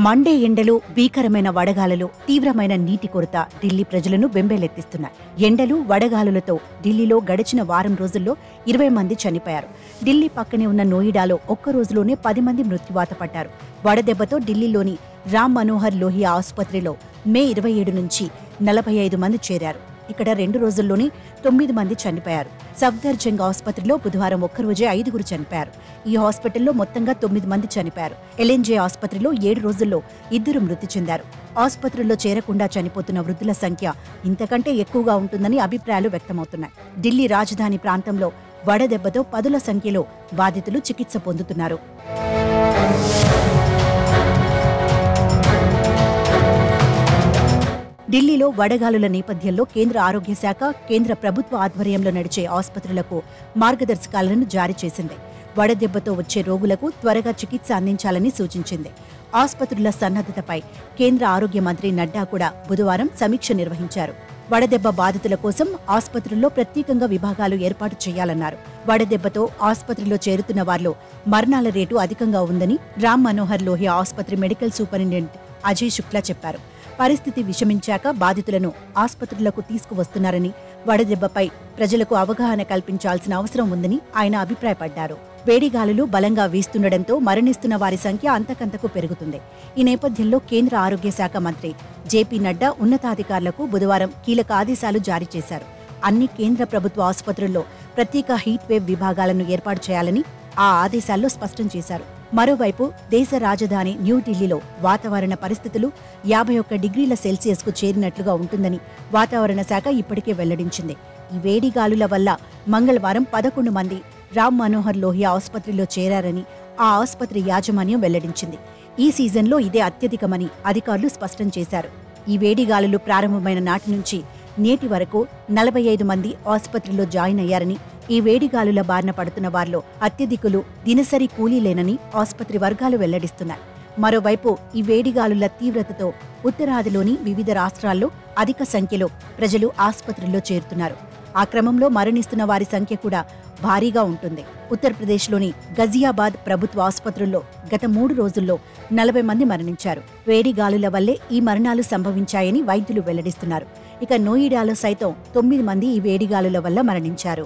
Monday ఎండలు, భీకరమైన వడగాలులు, తీవ్రమైన నీటి కొరత ఢిల్లీ ప్రజలను బెంబేలెత్తిస్తున్నాయి. ఎండలు, వడగాలులతో ఢిల్లీలో గడిచిన వారం రోజుల్లో 20 మంది చనిపోయారు. ఢిల్లీ పక్కనే ఉన్న నోయిడాలో ఒక్క రోజులోనే 10 మంది మృత్యువాత పడ్డారు. వడదెబ్బతో ఢిల్లీలోని రామ్ మనోహర్ లోహియా ఆసుపత్రిలో మే 27 నుంచి 45 మంది చేరారు. ఇక్కడ 2 రోజుల్లోనే 9 మంది చనిపోయారు. సఫ్దర్జంగ్ ఆసుపత్రిలో బుధవారం ఒక్కరోజే 5 చనిపోయారు. ఈ హాస్పిటల్లో మొత్తంగా 9 మంది చనిపోయారు. ఎల్ఎన్జే ఆసుపత్రిలో 7 రోజుల్లో 2 మృతి చెందారు. ఆసుపత్రుల్లో చేరకుండా చనిపోతున్న వృద్ధుల సంఖ్య ఇంతకంటే ఎక్కువగా ఉంటుందని అభిప్రాయాలు వ్యక్తమవుతున్నాయి. ఢిల్లీ రాజధాని ప్రాంతంలో వడదెబ్బతో పదుల సంఖ్యలో బాధితులు చికిత్స పొందుతున్నారు. ఢిల్లీలో వడగాలుల నేపథ్యంలో కేంద్ర ఆరోగ్య శాఖ, కేంద్ర ప్రభుత్వ ఆధ్వర్యంలో నడిచే ఆసుపత్రులకు మార్గదర్శకాలను జారీ చేసింది. వడదెబ్బతో వచ్చే రోగులకు త్వరగా చికిత్స అందించాలని సూచించింది. ఆసుపత్రుల సన్నద్ధతపై కేంద్ర ఆరోగ్య మంత్రి నడ్డా కూడా బుధవారం సమీక్ష నిర్వహించారు. వడదెబ్బ బాధితుల కోసం ఆసుపత్రుల్లో ప్రత్యేకంగా విభాగాలు ఏర్పాటు చేయాలన్నారు. వడదెబ్బతో ఆసుపత్రిలో చేరుతున్న వారిలో మరణాల రేటు అధికంగా ఉందని రామ్ మనోహర్ లోహియా ఆసుపత్రి మెడికల్ సూపరింటెండెంట్ అజయ్ శుక్లా చెప్పారు. పరిస్థితి విషమించాక బాధితులను ఆసుపత్రులకు తీసుకువస్తున్నారని, వడదెబ్బపై ప్రజలకు అవగాహన కల్పించాల్సిన అవసరం ఉందని ఆయన అభిప్రాయపడ్డారు. వేడిగాలులు బలంగా వీస్తుండటంతో మరణిస్తున్న వారి సంఖ్య అంతకంతకు పెరుగుతుంది. ఈ నేపథ్యంలో కేంద్ర ఆరోగ్య శాఖ మంత్రి జేపీ నడ్డా ఉన్నతాధికారులకు బుధవారం కీలక ఆదేశాలు జారీ చేశారు. అన్ని కేంద్ర ప్రభుత్వ ఆసుపత్రుల్లో ప్రత్యేక హీట్ వేవ్ విభాగాలను ఏర్పాటు చేయాలని ఆ ఆదేశాల్లో స్పష్టం చేశారు. మరోవైపు దేశ రాజధాని న్యూఢిల్లీలో వాతావరణ పరిస్థితులు 51 డిగ్రీల సెల్సియస్కు చేరినట్లుగా ఉంటుందని వాతావరణ శాఖ ఇప్పటికే వెల్లడించింది. ఈ వేడిగాలుల వల్ల మంగళవారం 11 మంది రామ్ మనోహర్ లోహియా ఆసుపత్రిలో చేరారని ఆ ఆసుపత్రి యాజమాన్యం వెల్లడించింది. ఈ సీజన్లో ఇదే అత్యధికమని అధికారులు స్పష్టం చేశారు. ఈ వేడిగాలులు ప్రారంభమైన నాటి నుంచి నేటి వరకు 45 మంది ఆసుపత్రిలో జాయిన్ అయ్యారని, ఈ వేడిగాలుల బారిన పడుతున్న వారిలో అత్యధికులు దినసరి కూలీలేనని ఆసుపత్రి వర్గాలు వెల్లడిస్తున్నాయి. మరోవైపు ఈ వేడిగాలుల తీవ్రతతో ఉత్తరాదిలోని వివిధ రాష్ట్రాల్లో అధిక సంఖ్యలో ప్రజలు ఆసుపత్రుల్లో చేరుతున్నారు. ఆ క్రమంలో మరణిస్తున్న వారి సంఖ్య కూడా భారీగా ఉంటుంది. ఉత్తరప్రదేశ్లోని గజియాబాద్ ప్రభుత్వ ఆసుపత్రుల్లో గత 3 రోజుల్లో 40 మంది మరణించారు. వేడిగాలుల వల్లే ఈ మరణాలు సంభవించాయని వైద్యులు వెల్లడిస్తున్నారు. ఇక నోయిడాలో సైతం 9 మంది ఈ వేడిగాలుల వల్ల మరణించారు.